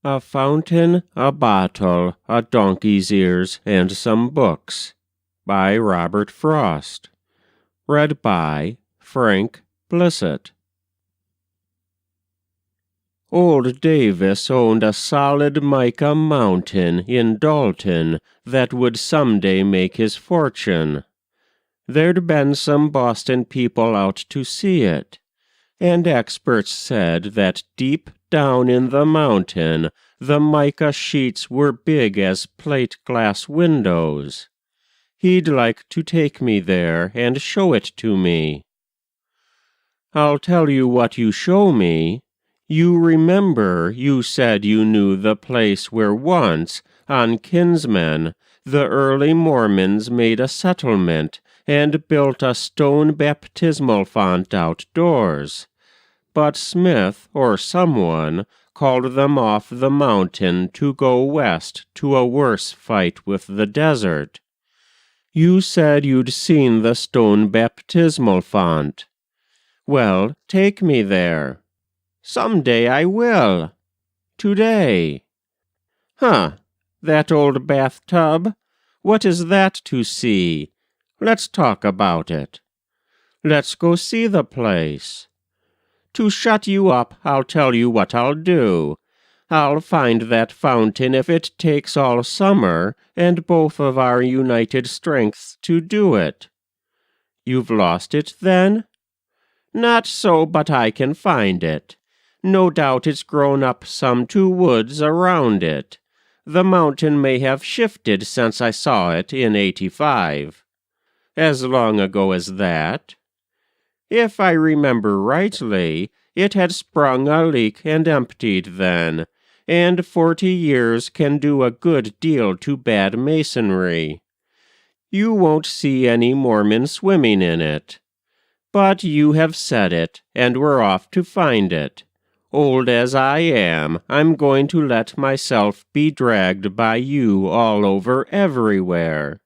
A fountain, a bottle, a donkey's ears, and some books. By Robert Frost. Read by Frank Blissett. Old Davis owned a solid mica mountain in Dalton that would someday make his fortune. There'd been some Boston people out to see it, and experts said that deep down in the mountain the mica sheets were big as plate glass windows. He'd like to take me there and show it to me. I'll tell you what you show me. You remember you said you knew the place where once, on Kinsmen, the early Mormons made a settlement and built a stone baptismal font outdoors. But Smith, or someone, called them off the mountain to go west to a worse fight with the desert. You said you'd seen the stone baptismal font. Well, take me there. Someday I will. Today. Huh, that old bathtub? What is that to see? Let's talk about it. Let's go see the place. To shut you up, I'll tell you what I'll do. I'll find that fountain if it takes all summer and both of our united strengths to do it. You've lost it, then? Not so, but I can find it. No doubt it's grown up some to woods around it. The mountain may have shifted since I saw it in '85. As long ago as that? If I remember rightly, it had sprung a leak and emptied then, and 40 years can do a good deal to bad masonry. You won't see any Mormon swimming in it. But you have said it, and we're off to find it. Old as I am, I'm going to let myself be dragged by you all over everywhere.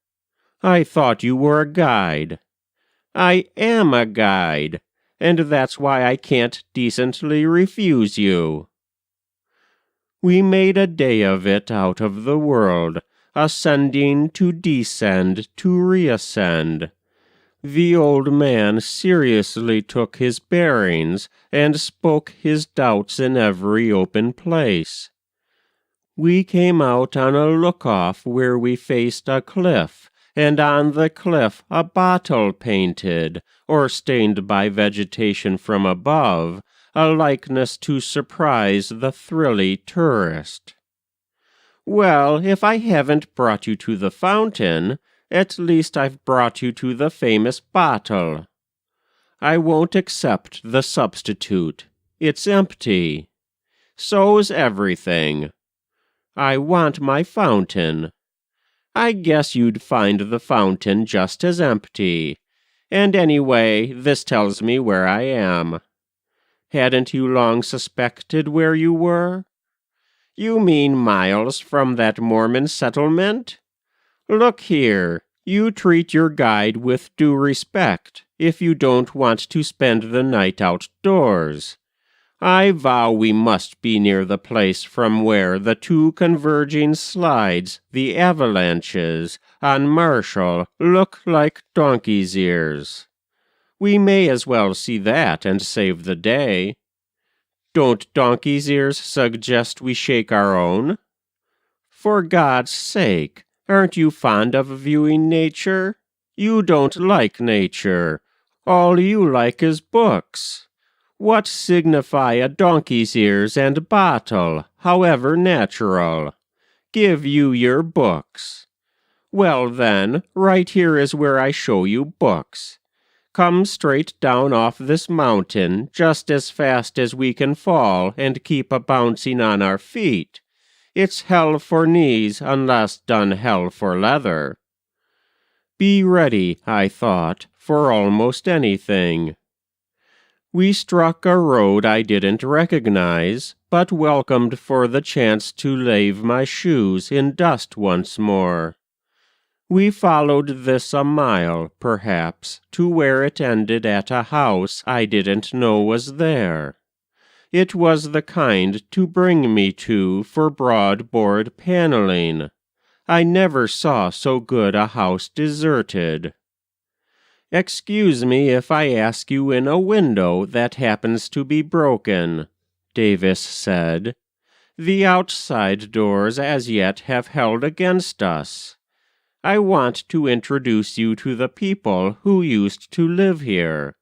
I thought you were a guide. I am a guide, and that's why I can't decently refuse you. We made a day of it out of the world, ascending to descend to reascend. The old man seriously took his bearings and spoke his doubts in every open place. We came out on a look-off where we faced a cliff, and on the cliff a bottle painted, or stained by vegetation from above, a likeness to surprise the thrilly tourist. Well, if I haven't brought you to the fountain, at least I've brought you to the famous bottle. I won't accept the substitute. It's empty. So's everything. I want my fountain. I guess you'd find the fountain just as empty. And anyway, this tells me where I am. Hadn't you long suspected where you were? You mean miles from that Mormon settlement? Look here, you treat your guide with due respect if you don't want to spend the night outdoors. I vow we must be near the place from where the two converging slides, the avalanches, on Marshall, look like donkey's ears. We may as well see that and save the day. Don't donkey's ears suggest we shake our own? For God's sake, aren't you fond of viewing nature? You don't like nature. All you like is books. What signify a donkey's ears and bottle, however natural? Give you your books. Well then, right here is where I show you books. Come straight down off this mountain just as fast as we can fall and keep a-bouncing on our feet. It's hell for knees unless done hell for leather. Be ready, I thought, for almost anything. We struck a road I didn't recognize, but welcomed for the chance to lave my shoes in dust once more. We followed this a mile, perhaps, to where it ended at a house I didn't know was there. It was the kind to bring me to for broad-board paneling. I never saw so good a house deserted. Excuse me if I ask you in a window that happens to be broken, Davis said. The outside doors as yet have held against us. I want to introduce you to the people who used to live here.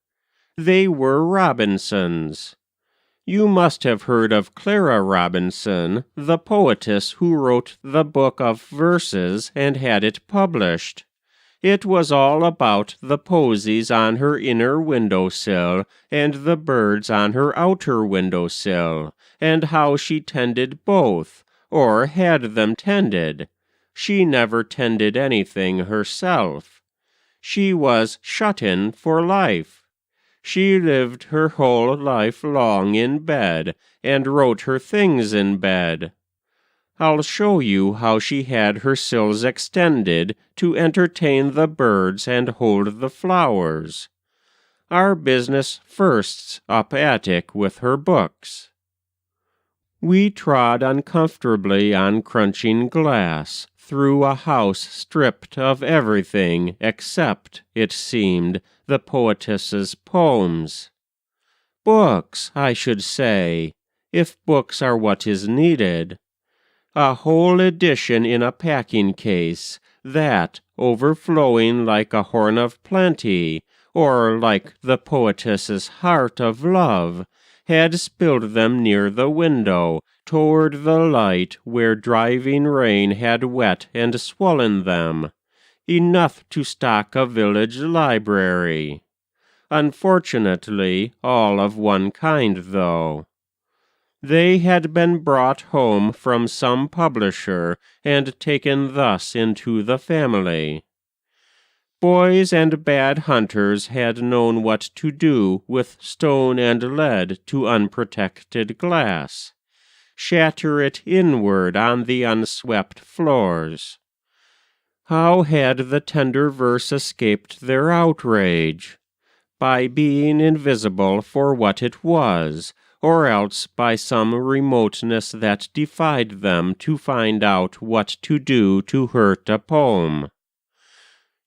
They were Robinsons. You must have heard of Clara Robinson, the poetess who wrote the book of verses and had it published. It was all about the posies on her inner windowsill and the birds on her outer windowsill, and how she tended both, or had them tended. She never tended anything herself. She was shut in for life. She lived her whole life long in bed, and wrote her things in bed. I'll show you how she had her sills extended to entertain the birds and hold the flowers. Our business firsts up attic with her books. We trod uncomfortably on crunching glass through a house stripped of everything except, it seemed, the poetess's poems. Books, I should say, if books are what is needed. A whole edition in a packing case, that, overflowing like a horn of plenty, or like the poetess's heart of love, had spilled them near the window, toward the light where driving rain had wet and swollen them, enough to stock a village library. Unfortunately, all of one kind, though. They had been brought home from some publisher and taken thus into the family. Boys and bad hunters had known what to do with stone and lead to unprotected glass. Shatter it inward on the unswept floors. How had the tender verse escaped their outrage? By being invisible for what it was, or else by some remoteness that defied them to find out what to do to hurt a poem.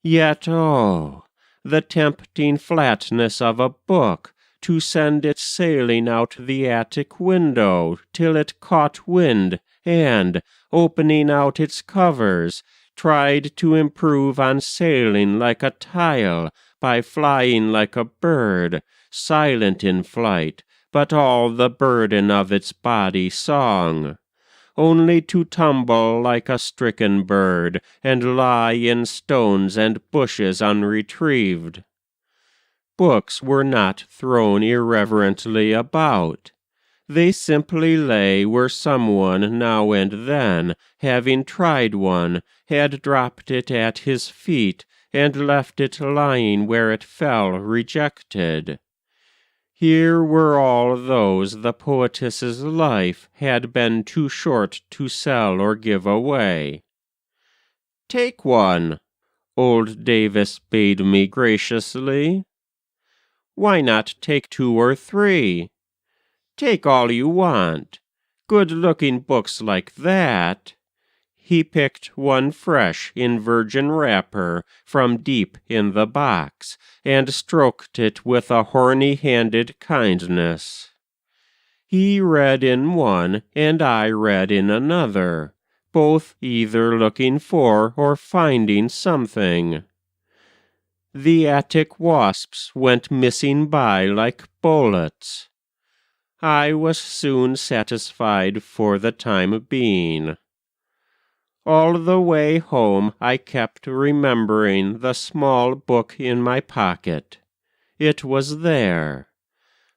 Yet, oh, the tempting flatness of a book, to send it sailing out the attic window till it caught wind and, opening out its covers, tried to improve on sailing like a tile by flying like a bird, silent in flight, but all the burden of its body song, only to tumble like a stricken bird and lie in stones and bushes unretrieved. Books were not thrown irreverently about. They simply lay where someone now and then, having tried one, had dropped it at his feet and left it lying where it fell rejected. Here were all those the poetess's life had been too short to sell or give away. "Take one," old Davis bade me graciously. "Why not take 2 or 3? Take all you want. Good-looking books like that." He picked one fresh in virgin wrapper from deep in the box, and stroked it with a horny-handed kindness. He read in one, and I read in another, both either looking for or finding something. The attic wasps went missing by like bullets. I was soon satisfied for the time being. All the way home I kept remembering the small book in my pocket. It was there.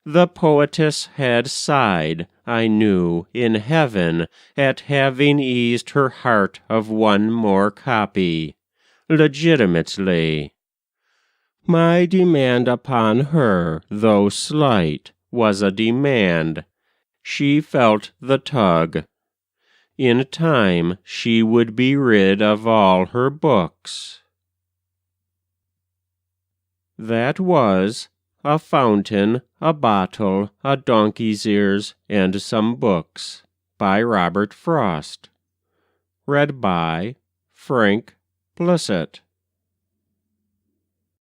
The poetess had sighed, I knew, in heaven at having eased her heart of one more copy, legitimately. My demand upon her, though slight, was a demand. She felt the tug. In time she would be rid of all her books. That was a fountain, a bottle, a donkey's ears, and some books, by Robert Frost. Read by Frank Blissett.